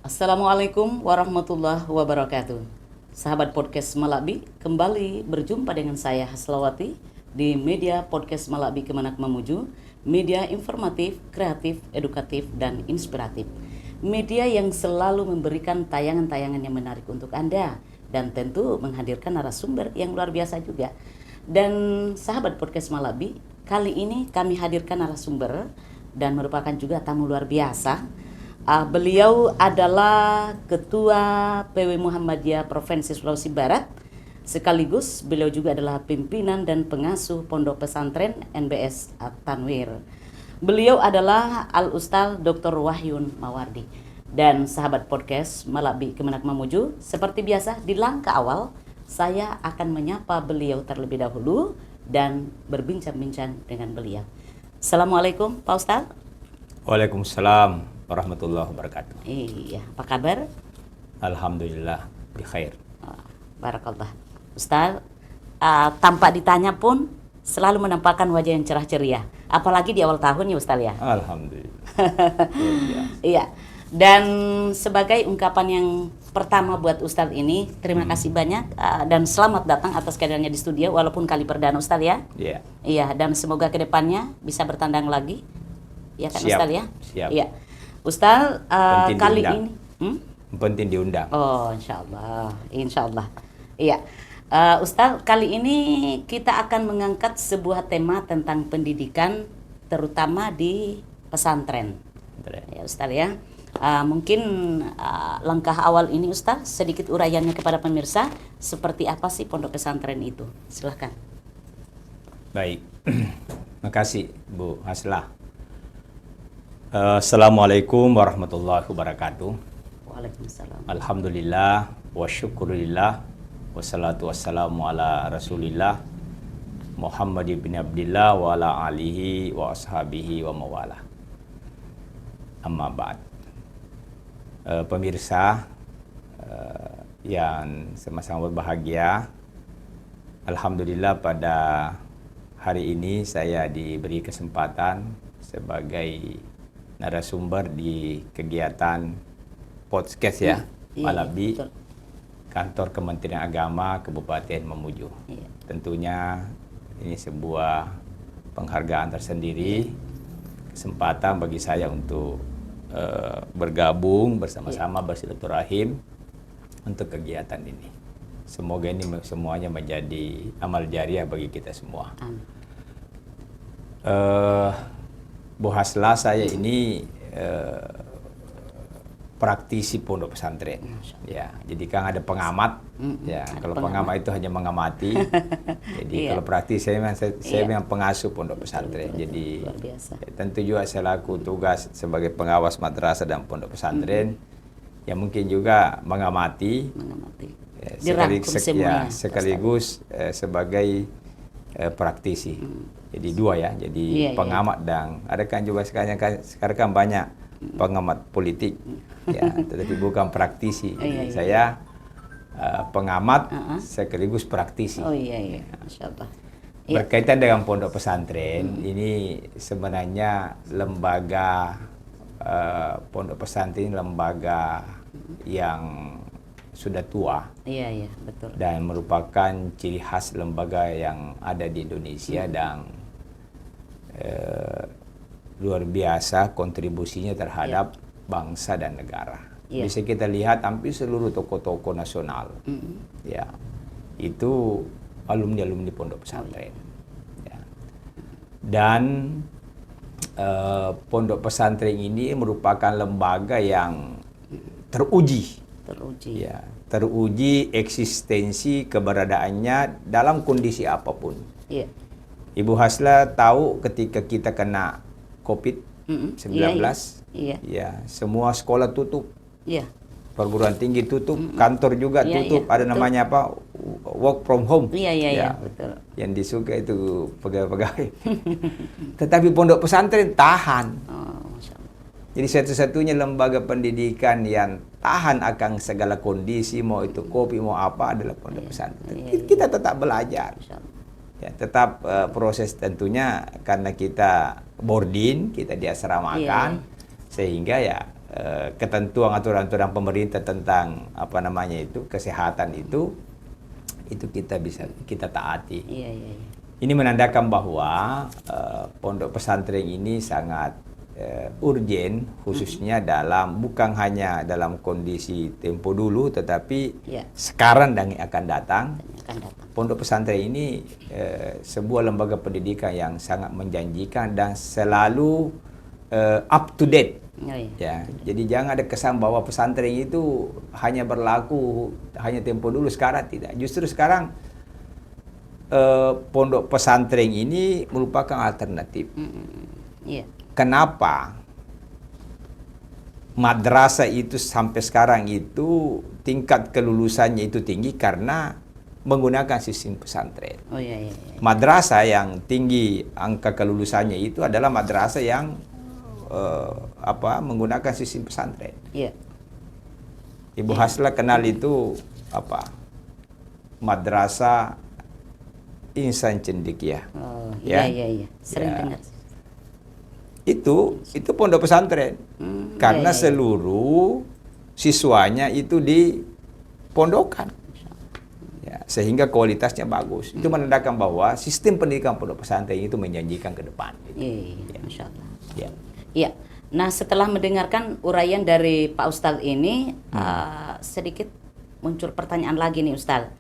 Assalamualaikum warahmatullahi wabarakatuh. Sahabat podcast Malabi, kembali berjumpa dengan saya Haslawati di media podcast Malabi Kemenak Memuju, media informatif, kreatif, edukatif, dan inspiratif. Media yang selalu memberikan tayangan-tayangan yang menarik untuk Anda dan tentu menghadirkan narasumber yang luar biasa juga. Dan sahabat podcast Malabi, kali ini kami hadirkan narasumber dan merupakan juga tamu luar biasa. Beliau adalah Ketua PW Muhammadiyah Provinsi Sulawesi Barat, sekaligus beliau juga adalah pimpinan dan pengasuh Pondok Pesantren NBS At-Tanwir. Beliau adalah Al-Ustaz Dr. Wahyun Mawardi. Dan sahabat podcast Malabi Kemenak Memuju, seperti biasa di langkah awal saya akan menyapa beliau terlebih dahulu dan berbincang-bincang dengan beliau. Assalamualaikum Pak Ustaz. Waalaikumsalam warahmatullahi wabarakatuh. Iya, apa kabar? Alhamdulillah, bikhair. Barakallah. Ustaz, tanpa ditanya pun selalu menampakkan wajah yang cerah ceria. Apalagi di awal tahun ya Ustaz ya. Alhamdulillah. Iya. Dan sebagai ungkapan yang pertama buat Ustaz ini, terima kasih banyak dan selamat datang atas kehadirannya di studio walaupun kali perdana Ustaz ya. Iya. Iya, dan semoga kedepannya bisa bertandang lagi. Ya kan Siap. Ustaz ya? Siap. Iya. Ustaz, kali ini penting diundang. Oh, insya Allah. Iya, Ustaz, kali ini kita akan mengangkat sebuah tema tentang pendidikan, terutama di pesantren. Ya, Ustaz ya. Mungkin langkah awal ini Ustaz, sedikit uraiannya kepada pemirsa, seperti apa sih pondok pesantren itu? Silahkan. Baik, makasih Bu Haslah. Assalamualaikum warahmatullahi wabarakatuh. Waalaikumsalam. Alhamdulillah wa syukurillah wassalatu wassalamu ala rasulillah Muhammad ibn Abdillah wa ala alihi wa ashabihi wa mawala. Amma ba'd. Pemirsa yang sama-sama berbahagia, alhamdulillah pada hari ini saya diberi kesempatan sebagai narasumber di kegiatan podcast ya, Malabi, betul. Kantor Kementerian Agama Kabupaten Mamuju. Iya. Tentunya ini sebuah penghargaan tersendiri, kesempatan bagi saya untuk bergabung bersama-sama bersilaturahim untuk kegiatan ini. Semoga ini semuanya menjadi amal jariah bagi kita semua. Amin. Bu Haslah, saya ini praktisi pondok pesantren. Ya, jadi kan ada pengamat. Ya, kalau pengamat itu hanya mengamati. Jadi kalau praktisi saya memang pengasuh pondok pesantren. Jadi luar biasa. tentu juga saya laku tugas sebagai pengawas madrasah dan pondok pesantren. Ya mungkin juga mengamati. Sekaligus sebagai praktisi. Jadi dua ya, jadi pengamat dan ada kan juga sekarang kan banyak pengamat politik ya, tetapi bukan praktisi. Jadi saya pengamat sekaligus praktisi. Oh iya, Masya Allah. Berkaitan dengan pondok pesantren, ini sebenarnya lembaga pondok pesantren lembaga yang sudah tua. Iya, betul. Dan merupakan ciri khas lembaga yang ada di Indonesia dan luar biasa kontribusinya terhadap bangsa dan negara. Bisa kita lihat hampir seluruh tokoh-tokoh nasional, ya itu alumni pondok pesantren. Ya. Dan pondok pesantren ini merupakan lembaga yang teruji, ya, teruji eksistensi keberadaannya dalam kondisi apapun. Iya. Ibu Haslah tahu ketika kita kena COVID-19, ya, semua sekolah tutup, perguruan tinggi tutup, kantor juga tutup, ada betul. Namanya apa, work from home, betul. Yang disuka itu pegawai-pegawai. Tetapi pondok pesantren tahan. Jadi satu-satunya lembaga pendidikan yang tahan akan segala kondisi, mau itu kopi mau apa, adalah pondok pesantren. Kita tetap belajar. Ya, tetap proses tentunya karena kita boarding, kita diasramakan, sehingga ya ketentuan aturan-aturan pemerintah tentang apa namanya itu kesehatan itu kita taati. Iya, iya, iya. Ini menandakan bahwa pondok pesantren ini sangat urgen, khususnya bukan hanya dalam kondisi tempo dulu, tetapi sekarang dan yang akan datang. Pondok pesantren ini sebuah lembaga pendidikan yang sangat menjanjikan dan selalu up to date. Ya, jadi jangan ada kesan bahwa pesantren itu hanya berlaku hanya tempo dulu, sekarang tidak. Justru sekarang pondok pesantren ini merupakan alternatif. Kenapa madrasah itu sampai sekarang itu tingkat kelulusannya itu tinggi? Karena menggunakan sistem pesantren. Madrasah yang tinggi angka kelulusannya itu adalah madrasah yang menggunakan sistem pesantren. Ibu Hasla kenal itu madrasah Insan Cendekia. Iya. Sering dengar. Itu pondok pesantren. Karena seluruh siswanya itu di pondokan. Ya, sehingga kualitasnya bagus. Itu menandakan bahwa sistem pendidikan pondok pesantren itu menjanjikan ke depan. Iya, Masya Allah. Ya. Iya. Nah, setelah mendengarkan uraian dari Pak Ustadz ini, sedikit muncul pertanyaan lagi nih Ustadz.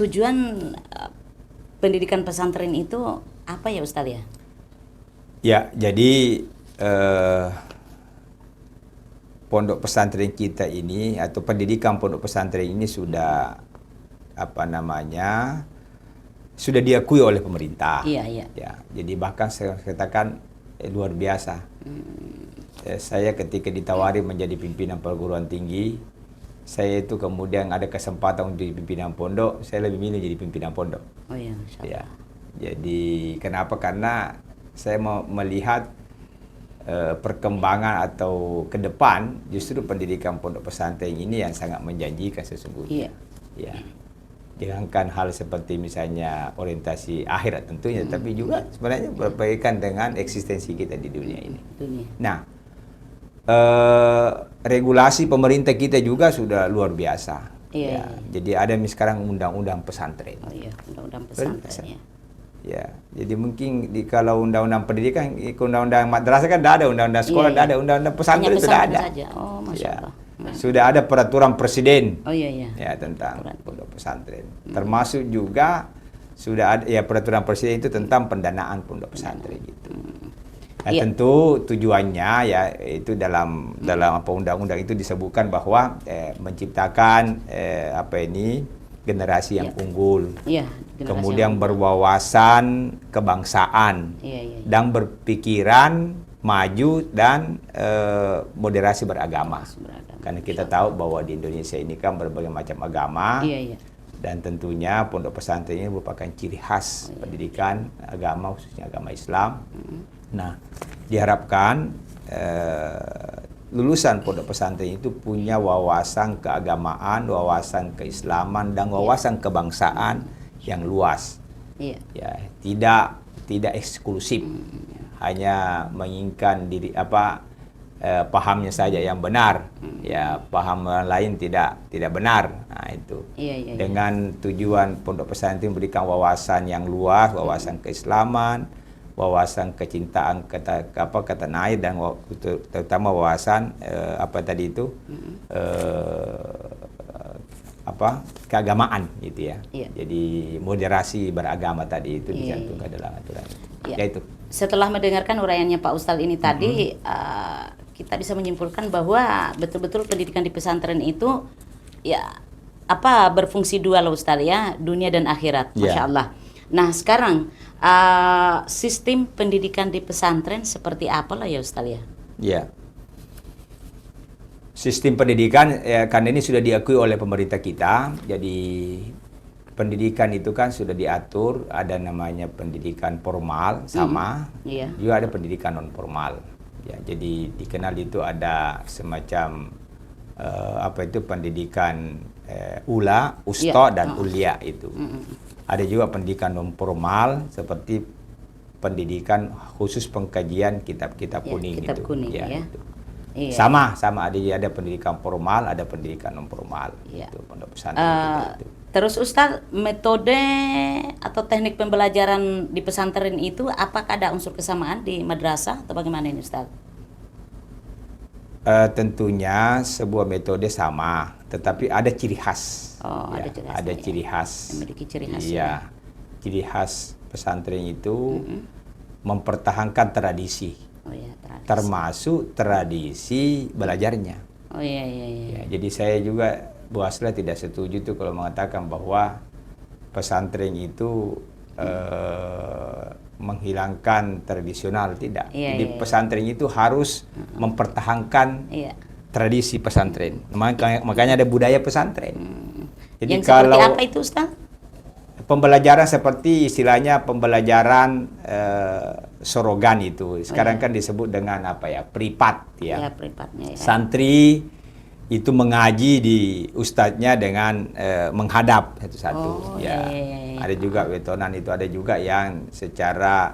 Tujuan pendidikan pesantren itu apa ya Ustadz ya? Ya, jadi pondok pesantren kita ini atau pendidikan pondok pesantren ini sudah sudah diakui oleh pemerintah. Iya. Ya, jadi bahkan saya katakan luar biasa. Saya ketika ditawari menjadi pimpinan perguruan tinggi, saya itu kemudian ada kesempatan untuk jadi pimpinan pondok, saya lebih milih jadi pimpinan pondok. Oh iya, Masya Allah. Ya. Jadi kenapa? Karena saya mau melihat perkembangan atau ke depan justru pendidikan pondok pesantren ini yang sangat menjanjikan sesungguhnya. Ya. Jangankan hal seperti misalnya orientasi akhirat tentunya, tapi juga sebenarnya berkaitan dengan eksistensi kita di dunia ini. Nah, regulasi pemerintah kita juga sudah luar biasa. Iya. Jadi ada sekarang undang-undang pesantren. Oh iya, undang-undang pesantren ya. Ya, jadi mungkin kalau undang-undang pendidikan, undang-undang madrasah kan tidak ada, undang-undang sekolah tidak ada, undang-undang pesantren sudah ada. Saja. Oh, Masya Allah. Sudah ada peraturan presiden. Oh iya. Ya, tentang pondok pesantren. Termasuk juga sudah ada peraturan presiden itu tentang pendanaan pondok pesantren gitu. Nah, tentu tujuannya itu dalam undang-undang itu disebutkan bahwa menciptakan generasi yang unggul. Kemudian berwawasan kebangsaan. Dan berpikiran maju dan moderasi beragama. Karena kita tahu bahwa di Indonesia ini kan berbagai macam agama. Dan tentunya pondok pesantren ini merupakan ciri khas pendidikan agama, khususnya agama Islam. Nah, diharapkan lulusan pondok pesantren itu punya wawasan keagamaan, wawasan keislaman, dan wawasan kebangsaan yang luas. Ya, tidak eksklusif, hanya menginginkan diri pahamnya saja yang benar, ya paham lain tidak benar. Nah itu. Dengan tujuan pondok pesantren memberikan wawasan yang luas, wawasan keislaman, wawasan kecintaan ke tanah air, dan terutama wawasan keagamaan gitu ya. Jadi moderasi beragama tadi itu dicantumkan dalam aturan. Yaitu. Setelah mendengarkan uraiannya Pak Ustadz ini tadi, kita bisa menyimpulkan bahwa betul-betul pendidikan di pesantren itu berfungsi dua loh Ustadz ya, dunia dan akhirat. Masya Allah. Nah sekarang sistem pendidikan di pesantren seperti apa lah ya Ustadz ya? Ya. Sistem pendidikan karena ini sudah diakui oleh pemerintah kita, jadi pendidikan itu kan sudah diatur, ada namanya pendidikan formal juga ada pendidikan non formal. Ya, jadi dikenal itu ada semacam pendidikan usta dan ulia itu. Ada juga pendidikan non formal seperti pendidikan khusus pengkajian kitab-kitab kuning kitab itu. Kuning, Itu. Iya. Sama ada pendidikan formal, ada pendidikan non formal. Iya. Itu pondok pesantren kita itu. Terus Ustaz, metode atau teknik pembelajaran di pesantren itu apakah ada unsur kesamaan di madrasah atau bagaimana ini Ustaz? Tentunya sebuah metode sama, tetapi ada ciri khas. Oh, ada ciri khasnya, ada ya. ciri khas. Memiliki ciri khas, Iya. ya. Ciri khas pesantren itu mempertahankan tradisi, Oh iya, tradisi. termasuk tradisi belajarnya. Oh iya. Ya, jadi saya juga Bu Asla tidak setuju tuh kalau mengatakan bahwa pesantren itu menghilangkan tradisional, tidak. Iya, Jadi iya. pesantren itu harus mempertahankan Iya. tradisi pesantren. Makanya ada budaya pesantren. Jadi Yang seperti kalau apa itu Ustaz? pembelajaran seperti istilahnya pembelajaran sorogan itu sekarang kan disebut dengan apa ya, pripat Ya, ya. peripatnya ya. Santri itu mengaji di ustadznya dengan menghadap satu-satu. Oh, Ya. iya. Ada juga wetonan, itu ada juga yang secara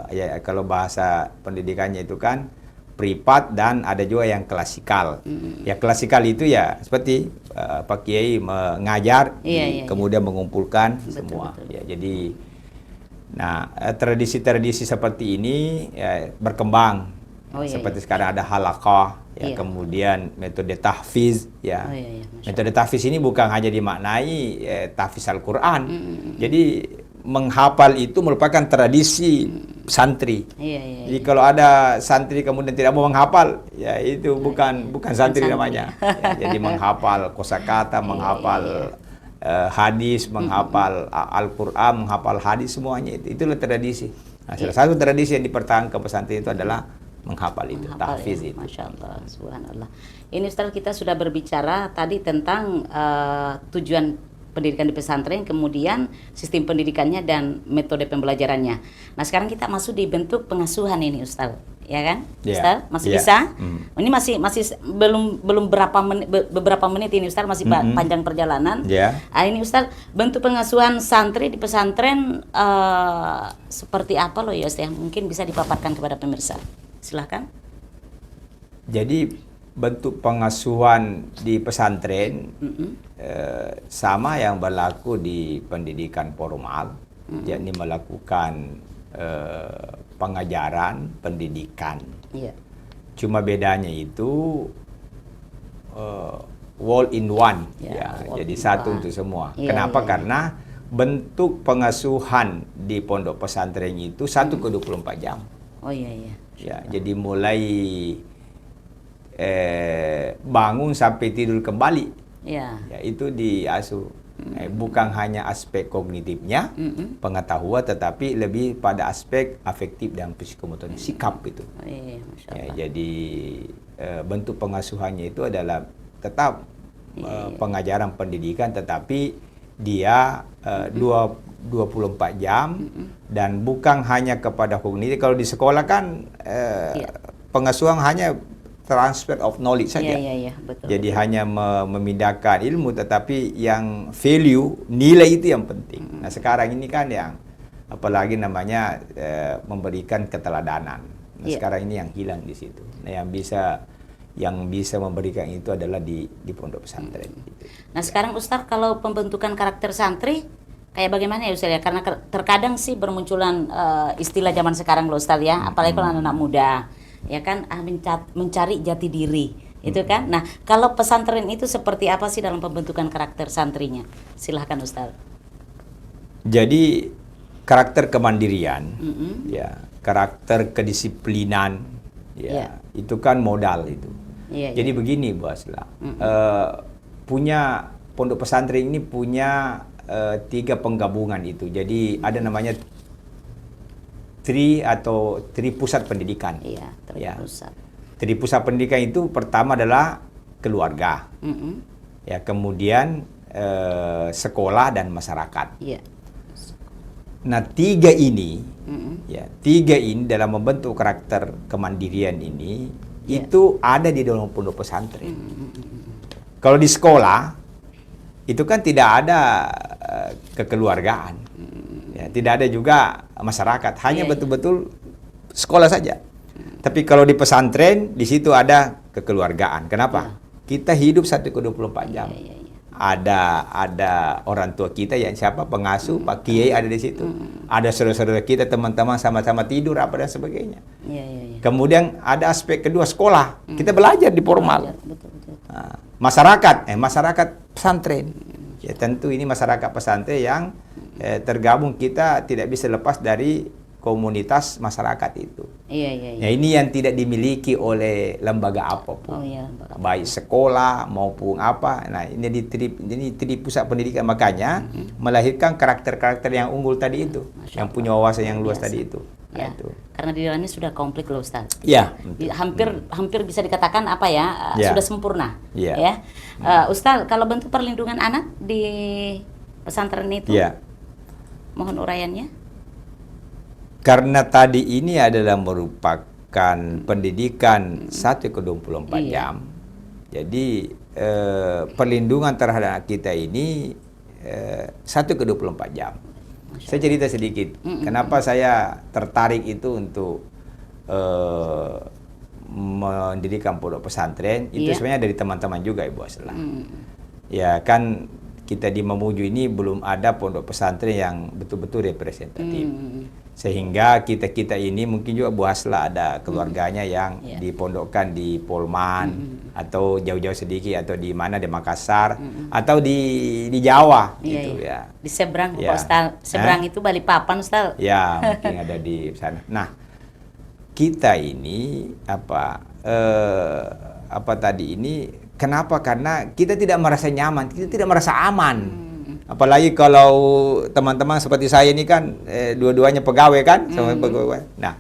ya kalau bahasa pendidikannya itu kan privat, dan ada juga yang klasikal. Ya klasikal itu ya seperti Pak Kiai mengajar, Iya. kemudian mengumpulkan Betul, semua. betul. Ya jadi, nah tradisi-tradisi seperti ini ya, berkembang. Oh, iya, Seperti sekarang ada halaqah, ya, Iya. kemudian metode tahfiz, ya. Oh, iya, Masya Metode tahfiz ini bukan hanya dimaknai tahfiz Al-Quran. Jadi menghafal itu merupakan tradisi santri. Iya. Jadi kalau ada santri kemudian tidak mau menghafal, ya itu bukan santri santri. namanya. Ya, jadi menghafal kosakata, menghafal hadis, menghafal Al-Quran, menghafal hadis, semuanya itulah tradisi. Nah, salah satu tradisi yang dipertahankan pesantren itu adalah menghafal itu, Menghafal, tahfiz ya. itu. Masya Allah, subhanallah. Ini Ustaz, kita sudah berbicara tadi tentang tujuan pendidikan di pesantren, kemudian sistem pendidikannya dan metode pembelajarannya. Nah sekarang kita masuk di bentuk pengasuhan ini Ustaz, ya kan? Iya. Ustaz masih Iya. bisa? Ini masih belum beberapa menit ini Ustaz, masih panjang perjalanan. Iya. Ini Ustaz, bentuk pengasuhan santri di pesantren seperti apa loh ya Ustaz? Mungkin bisa dipaparkan kepada pemirsa. Silahkan. Jadi bentuk pengasuhan di pesantren sama yang berlaku di pendidikan formal, yakni melakukan pengajaran, pendidikan. Iya. Cuma bedanya itu all in one, Ya, ya, all jadi in satu one. untuk semua. Iya, Kenapa? iya. Karena bentuk pengasuhan di pondok pesantren itu 1/24 jam. Oh iya. Ya, jadi mulai bangun sampai tidur kembali, Ya. ya itu diasuh. Bukan hanya aspek kognitifnya, pengetahuan, tetapi lebih pada aspek afektif dan psikomotor, sikap itu. Oh iya, Masya Ya, Allah. jadi bentuk pengasuhannya itu adalah tetap pengajaran pendidikan, tetapi dia 24 jam dan bukan hanya kepada kognitif. Kalau di sekolah kan pengasuhan hanya transfer of knowledge saja. Iya, betul. Jadi hanya memindahkan ilmu, tetapi yang value, nilai itu yang penting. Nah sekarang ini kan yang apalagi namanya memberikan keteladanan. Nah sekarang ini yang hilang di situ. Nah yang bisa memberikan itu adalah di pondok pesantren. Gitu. Nah sekarang Ustaz, kalau pembentukan karakter santri kayak bagaimana ya Ustaz ya? Karena terkadang sih bermunculan istilah zaman sekarang loh Ustaz ya, apalagi kalau anak-anak muda, ya kan, mencari jati diri, itu kan. Nah kalau pesantren itu seperti apa sih dalam pembentukan karakter santrinya? Silahkan Ustaz. Jadi karakter kemandirian, ya, karakter kedisiplinan, ya, itu kan modal itu. Jadi begini Bu Asla, punya pondok pesantren ini punya 3 penggabungan itu. Jadi ada namanya tri pusat pendidikan. Iya, terpusat. Tri pusat pendidikan itu pertama adalah keluarga, ya, kemudian sekolah dan masyarakat. Iya. Nah, 3 ini, ya, 3 ini dalam membentuk karakter kemandirian ini itu ada di dalam pondok pesantren. Kalau di sekolah itu kan tidak ada kekeluargaan, ya, tidak ada juga masyarakat, hanya betul-betul sekolah saja. Tapi kalau di pesantren di situ ada kekeluargaan. Kenapa? Kita hidup 1/24 jam. Ada orang tua kita yang siapa pengasuh, Pak Kiai ada di situ. Ada saudara-saudara kita, teman-teman sama-sama tidur apa dan sebagainya. Kemudian ada aspek kedua sekolah. Kita belajar di formal. Nah, masyarakat pesantren. Ya tentu ini masyarakat pesantren yang tergabung, kita tidak bisa lepas dari komunitas masyarakat itu. Ya, ini yang tidak dimiliki oleh lembaga apapun. Baik sekolah maupun apa. Nah, ini di pusat pendidikan, makanya melahirkan karakter-karakter yang unggul tadi itu, yang punya wawasan yang luas tadi itu. Ya, itu. Karena di dalamnya sudah komplit loh Ustaz. Ya. Hampir bisa dikatakan apa ya, sudah sempurna. Ya. Ustaz, kalau bentuk perlindungan anak di pesantren itu, mohon uraiannya. Karena tadi ini adalah merupakan pendidikan 1/24 jam. Jadi perlindungan terhadap anak kita ini 1/24 jam. Saya cerita sedikit. Kenapa saya tertarik itu untuk mendirikan pondok pesantren. Itu sebenarnya dari teman-teman juga, Ibu Asla. Ya kan, kita di Mamuju ini belum ada pondok pesantren yang betul-betul representatif. Sehingga kita ini mungkin juga Bu Hasla ada keluarganya yang dipondokkan di Polman atau jauh-jauh sedikit, atau di mana, di Makassar atau di Jawa gitu ya. Di seberang Ustaz. Seberang itu Balikpapan Ustaz. Ya, mungkin ada di sana. Nah, kita ini apa tadi ini kenapa? Karena kita tidak merasa nyaman, kita tidak merasa aman. Apalagi kalau teman-teman seperti saya ini kan dua-duanya pegawai kan, sama pegawai. Nah,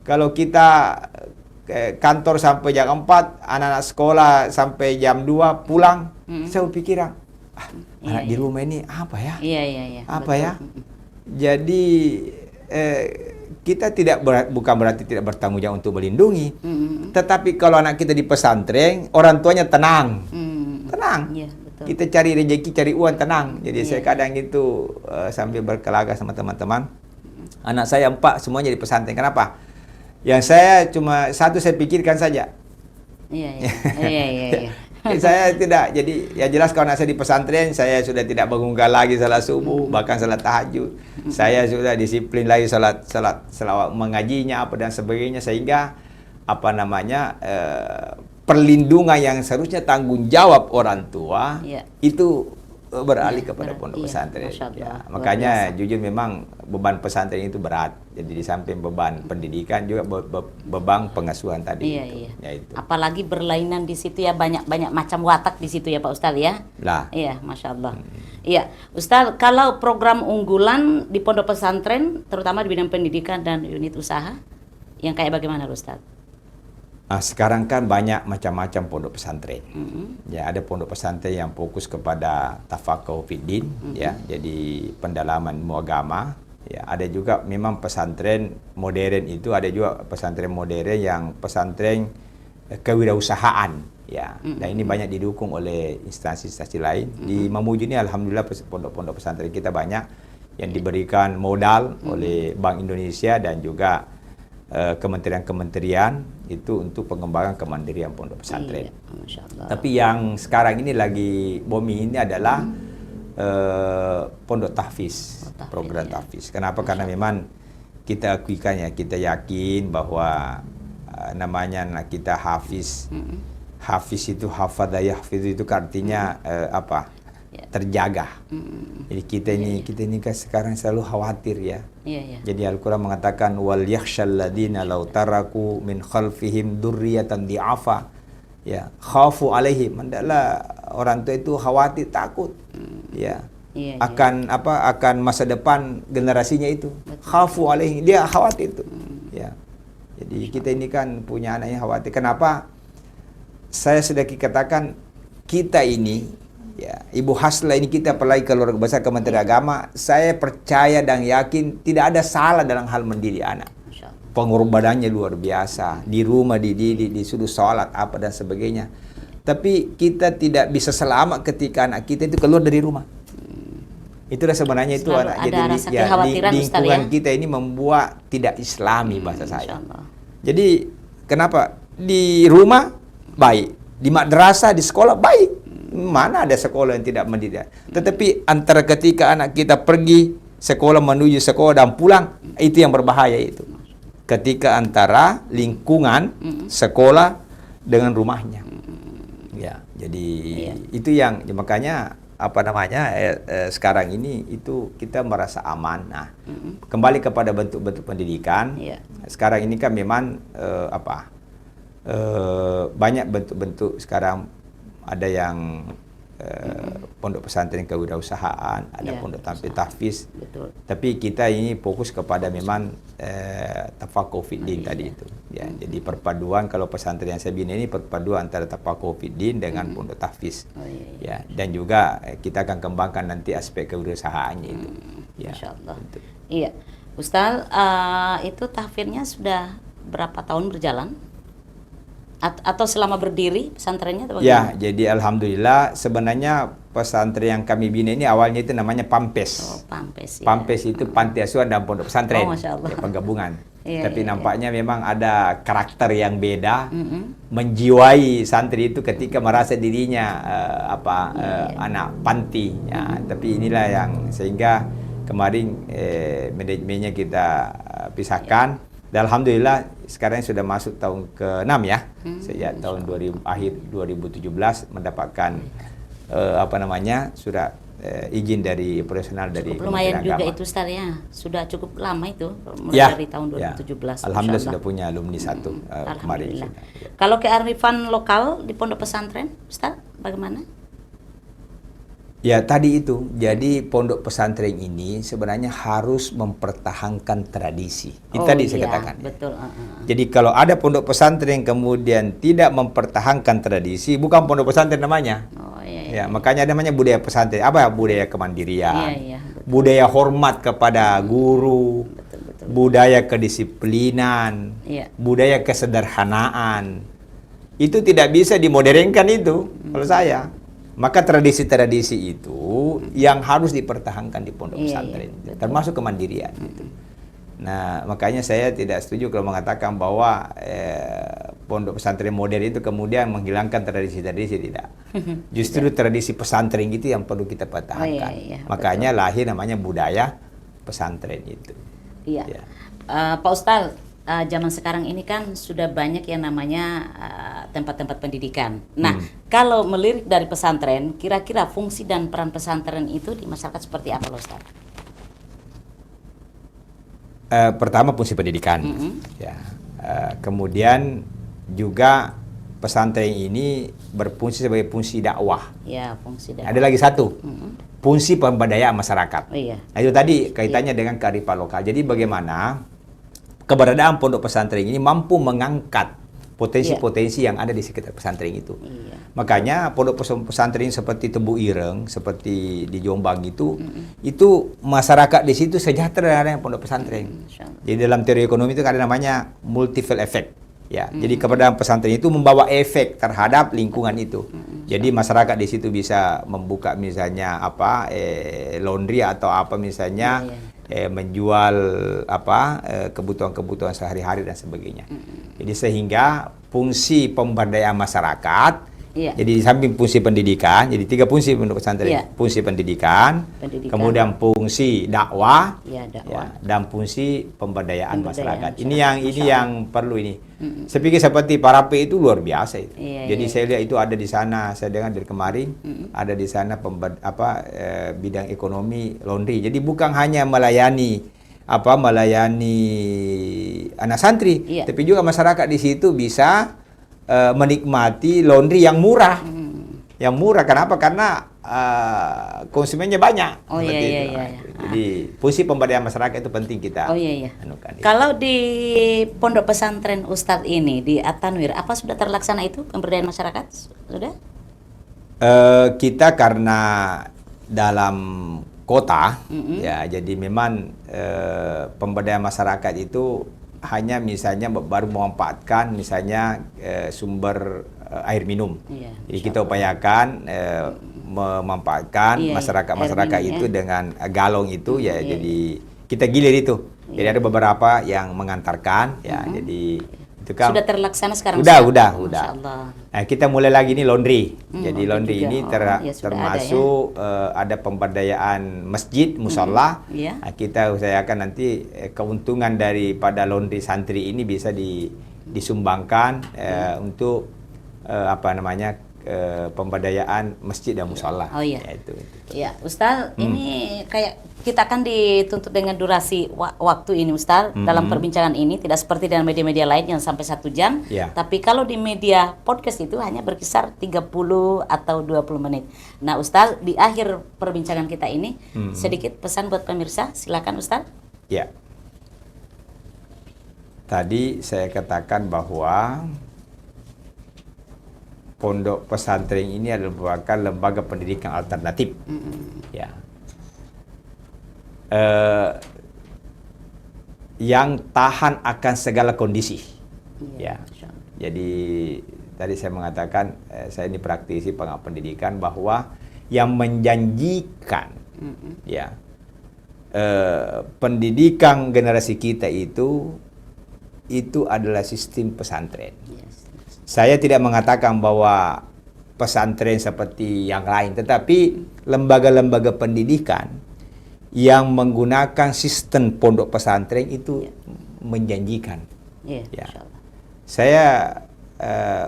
kalau kita kantor sampai jam 4, anak-anak sekolah sampai jam 2 pulang, saya berpikiran, anak di rumah ini apa ya? Apa ya? Jadi kita bukan berarti tidak bertanggung jawab untuk melindungi, tetapi kalau anak kita di pesantren, orang tuanya tenang. Tenang. Kita cari rezeki, cari uang, tenang. Jadi saya kadang itu sambil berkelakar sama teman-teman. Anak saya 4 semuanya di pesantren. Kenapa? Yang saya cuma satu saya pikirkan saja. Saya tidak. Jadi ya jelas kalau anak saya di pesantren, saya sudah tidak bangunkan lagi salat subuh, bahkan salat tahajud. Saya sudah disiplin lagi salat mengajinya apa dan sebagainya, sehingga perlindungan yang seharusnya tanggung jawab orang tua itu beralih kepada pondok pesantren. Makanya jujur memang beban pesantren itu berat. Jadi di samping beban pendidikan juga beban pengasuhan tadi. Itu. Apalagi berlainan di situ ya, banyak macam watak di situ ya Pak Ustadz ya. Iya, Masya Allah. Iya, Ustadz, kalau program unggulan di pondok pesantren, terutama di bidang pendidikan dan unit usaha, yang kayak bagaimana Ustadz? Sekarang kan banyak macam-macam pondok pesantren. Ya, ada pondok pesantren yang fokus kepada tafaqquh fiddin, ya, jadi pendalaman ilmu agama. Ya, ada juga memang pesantren modern itu, ada juga pesantren modern yang pesantren kewirausahaan, ya. Dan ini banyak didukung oleh instansi-instansi lain. Di Mamuju ini alhamdulillah pondok-pondok pesantren kita banyak yang diberikan modal oleh Bank Indonesia dan juga kementerian-kementerian itu untuk pengembangan kemandirian pondok pesantren. Tapi yang sekarang ini lagi booming ini adalah pondok tahfiz, program tahfiz. Kenapa? Karena memang kita akuikan ya, kita yakin bahwa namanya kita hafiz. Hafiz itu hafadha yahfiz itu artinya terjaga. Jadi kita ini kan sekarang selalu khawatir ya. Jadi Al-Quran mengatakan wal yakhshal ladina law taraku min khalfihim dzurriyyatan di'afa, ya, khafu alaihim. Hendaklah orang tua itu khawatir, takut akan masa depan generasinya itu. Khafu alaihim, dia khawatir itu. Ya. Jadi kita ini kan punya anaknya khawatir. Kenapa? Saya sudah katakan kita ini, ya, Ibu Hasla ini kita apalagi keluarga besar Kementerian Agama, saya percaya dan yakin tidak ada salah dalam hal mendidik anak. Pengorbanannya luar biasa, di rumah dididik, disuruh sholat apa dan sebagainya. Tapi kita tidak bisa selamat ketika anak kita itu keluar dari rumah. Itulah sebenarnya itu anak. Jadi lingkungan kita ini membuat tidak Islami bahasa saya. Jadi kenapa di rumah baik. Di madrasah, di sekolah baik. Mana ada sekolah yang tidak mendidik. Tetapi antara ketika anak kita pergi sekolah menuju sekolah dan pulang, itu yang berbahaya itu. Ketika antara lingkungan sekolah dengan rumahnya. Ya, jadi itu yang makanya sekarang ini itu kita merasa aman. Nah, kembali kepada bentuk-bentuk pendidikan. Sekarang ini kan memang banyak bentuk-bentuk sekarang, ada yang pondok pesantren kewirausahaan, ada pondok tahfiz. Tapi kita ini fokus kepada memang tafaqquh fiddin tadi itu. Ya, jadi perpaduan, kalau pesantren yang saya bina ini perpaduan antara tafaqquh fiddin dengan pondok tahfiz. Ya, dan juga kita akan kembangkan nanti aspek kewirausahaannya itu. Ya, Masya Allah. Iya, Ustaz, itu tahfidnya sudah berapa tahun berjalan? Atau selama berdiri pesantrennya? Ya, jadi alhamdulillah sebenarnya pesantren yang kami bina ini awalnya itu namanya Pampes. Pampes. Pampes itu panti asuhan dan pondok pesantren. Masya Allah. Ya, penggabungan. Tapi nampaknya memang ada karakter yang beda, menjiwai santri itu ketika merasa dirinya anak panti. Ya, tapi inilah yang sehingga kemarin manajemennya kita pisahkan. Dan alhamdulillah sekarang sudah masuk tahun ke-6 ya. Sejak tahun akhir 2017 mendapatkan surat izin dari profesional dari lumayan juga Agama. Itu Ustaz ya. Sudah cukup lama itu mulai dari tahun 2017. Alhamdulillah sudah punya alumni satu kemarin. Kalau kearifan lokal di pondok pesantren, Ustaz, bagaimana? Ya tadi itu, jadi pondok pesantren ini sebenarnya harus mempertahankan tradisi. Itu tadi saya katakan. Betul. Jadi kalau ada pondok pesantren kemudian tidak mempertahankan tradisi, bukan pondok pesantren namanya. Ya, makanya namanya budaya pesantren. Apa budaya kemandirian? Budaya hormat kepada guru, budaya kedisiplinan, budaya kesederhanaan. Itu tidak bisa dimodernkan itu kalau saya. Maka tradisi-tradisi itu yang harus dipertahankan di pondok pesantren, termasuk kemandirian. Gitu. Nah, makanya saya tidak setuju kalau mengatakan bahwa pondok pesantren modern itu kemudian menghilangkan tradisi-tradisi, tidak. Justru tradisi pesantren itu yang perlu kita pertahankan. Makanya lahir namanya budaya pesantren itu. Iya. Pak Ustaz, zaman sekarang ini kan sudah banyak yang namanya tempat-tempat pendidikan. Nah, kalau melirik dari pesantren, kira-kira fungsi dan peran pesantren itu di masyarakat seperti apa, Ustaz? Pertama fungsi pendidikan, kemudian juga pesantren ini berfungsi sebagai fungsi dakwah. Ya, fungsi dakwah. Ada lagi satu, fungsi pemberdayaan masyarakat. Nah, itu tadi kaitannya dengan kearifan lokal. Jadi bagaimana keberadaan pondok pesantren ini mampu mengangkat potensi-potensi yang ada di sekitar pesantren itu. Makanya pondok pesantren seperti Tebu Ireng, seperti di Jombang itu masyarakat di situ sejahtera dengan pondok pesantren. Jadi dalam teori ekonomi itu ada namanya multiple effect. Ya, jadi keberadaan pesantren itu membawa efek terhadap lingkungan itu. Jadi masyarakat di situ bisa membuka misalnya laundry atau apa misalnya. Menjual kebutuhan-kebutuhan sehari-hari dan sebagainya. Jadi sehingga fungsi pemberdayaan masyarakat, jadi di samping fungsi pendidikan, jadi 3 fungsi pondok pesantren, fungsi pendidikan, kemudian fungsi dakwah, dan fungsi pemberdayaan masyarakat. Ini yang perlu ini. Saya pikir seperti Parape itu luar biasa itu. Jadi saya lihat itu ada di sana, saya dengar dari kemarin ada di sana bidang ekonomi laundry. Jadi bukan hanya melayani anak santri, tapi juga masyarakat di situ bisa menikmati laundry yang murah. Yang murah kenapa? Karena konsumennya banyak. Jadi fungsi pemberdayaan masyarakat itu penting kita. Anukan. Kalau di pondok pesantren Ustadz ini di At-Tanwir, apa sudah terlaksana itu pemberdayaan masyarakat? Sudah? Kita karena dalam kota, ya jadi memang pemberdayaan masyarakat itu hanya misalnya baru memanfaatkan misalnya sumber air minum. Jadi kita upayakan memanfaatkan masyarakat itu dengan galong itu jadi kita gilir itu. Jadi ada beberapa yang mengantarkan jadi Itu kan Sudah terlaksana sekarang? udah. Masya Allah. Nah, kita mulai lagi nih laundry. Jadi laundry juga. ini Ya, sudah termasuk ada pemberdayaan masjid, musola. Iya. Nah, kita usahakan nanti keuntungan daripada laundry santri ini bisa disumbangkan untuk pemberdayaan masjid dan musola. Oh iya. Ya, itu. Ya, Ustaz, ini kayak kita akan dituntut dengan durasi waktu ini, Ustaz, dalam perbincangan ini tidak seperti dengan media-media lain yang sampai 1 jam. Ya. Tapi kalau di media podcast itu hanya berkisar 30 atau 20 menit. Nah, Ustaz, di akhir perbincangan kita ini sedikit pesan buat pemirsa. Silakan, Ustaz. Ya. Tadi saya katakan bahwa pondok pesantren ini adalah merupakan lembaga pendidikan alternatif. Ya. Yang tahan akan segala kondisi. Ya. Jadi tadi saya mengatakan saya ini praktisi pendidikan bahwa yang menjanjikan ya pendidikan generasi kita itu adalah sistem pesantren. Saya tidak mengatakan bahwa pesantren seperti yang lain, tetapi lembaga-lembaga pendidikan yang menggunakan sistem pondok pesantren itu menjanjikan. Ya. Saya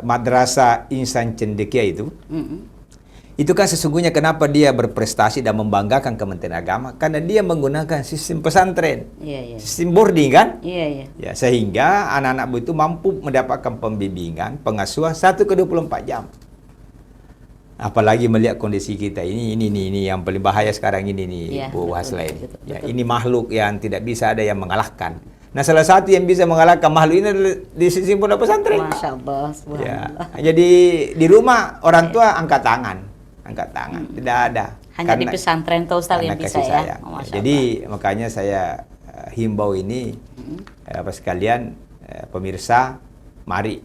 Madrasah Insan Cendekia itu kan sesungguhnya kenapa dia berprestasi dan membanggakan Kementerian Agama, karena dia menggunakan sistem pesantren, sistem boarding kan, ya, sehingga anak-anak itu mampu mendapatkan pembimbingan, pengasuhan 1/24 jam. Apalagi melihat kondisi kita ini yang paling bahaya sekarang ini nih, Bu Haslain. Ya, ini makhluk yang tidak bisa ada yang mengalahkan. Nah, salah satu yang bisa mengalahkan makhluk ini adalah di sistem pondok pesantren. Masya Allah. Ya. Jadi di rumah orang tua angkat tangan, tidak ada. Hanya di pesantren tuh Ustaz yang bisa ya. Jadi makanya saya himbau ini sekalian pemirsa, mari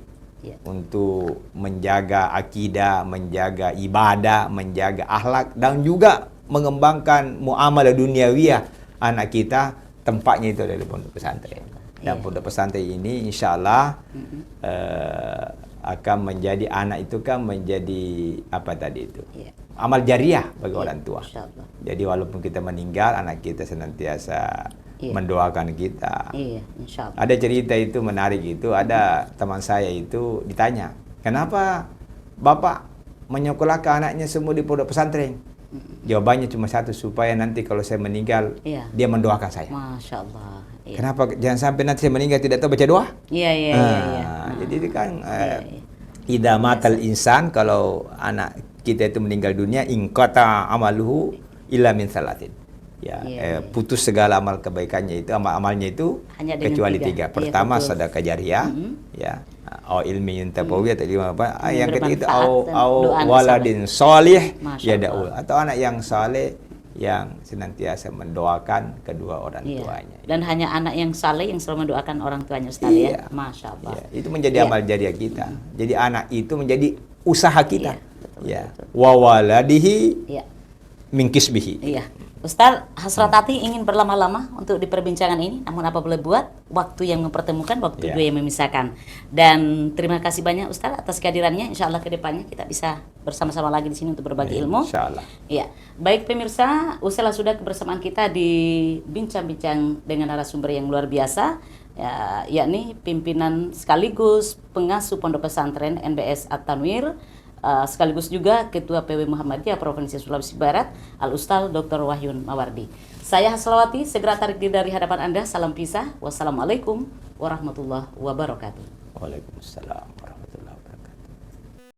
untuk menjaga akidah, menjaga ibadah, menjaga akhlak, dan juga mengembangkan muamalah duniawiyah anak kita. Tempatnya itu ada di pondok pesantren. Dan pondok pesantren ini insya Allah akan menjadi, anak itu kan menjadi apa tadi itu, amal jariah bagi orang tua. Jadi walaupun kita meninggal, anak kita senantiasa mendoakan kita. Ada cerita itu menarik itu, ada teman saya itu ditanya, kenapa Bapak menyekolahkan anaknya semua di pondok pesantren? Jawabannya cuma satu, supaya nanti kalau saya meninggal dia mendoakan saya. Masya Allah. Kenapa jangan sampai nanti saya meninggal tidak tahu baca doa? Jadi itu kan idza matal insan, kalau anak kita itu meninggal dunia, inqata amaluhu illa min salatin. Putus segala amal kebaikannya itu, amalnya itu hanya kecuali 3. Pertama sedekah jariah, ilmi yuntafa'u, tadi apa? Yang ketiga itu waladin sholih yad'u, atau anak yang saleh yang senantiasa mendoakan kedua orang tuanya. Dan hanya anak yang saleh yang selalu mendoakan orang tuanya, Ustaz ya. Masya Allah. Itu menjadi amal jariah kita. Jadi anak itu menjadi usaha kita. Wa waladihi min kisbihi. Ustaz, Hasratati ingin berlama-lama untuk di perbincangan ini, namun apa boleh buat, waktu yang mempertemukan, waktu dua yang memisahkan. Dan terima kasih banyak Ustaz atas kehadirannya. Insya Allah ke depannya kita bisa bersama-sama lagi di sini untuk berbagi ilmu. Insya Allah. Baik pemirsa, usailah sudah kebersamaan kita di bincang-bincang dengan narasumber yang luar biasa, yakni pimpinan sekaligus pengasuh Pondok Pesantren NBS At-Tanwir, sekaligus juga Ketua PW Muhammadiyah Provinsi Sulawesi Barat, Al-Ustaz Dr. Wahyun Mawardi. Saya Haslawati, segera tarik diri dari hadapan Anda. Salam pisah. Wassalamualaikum warahmatullahi wabarakatuh. Waalaikumsalam.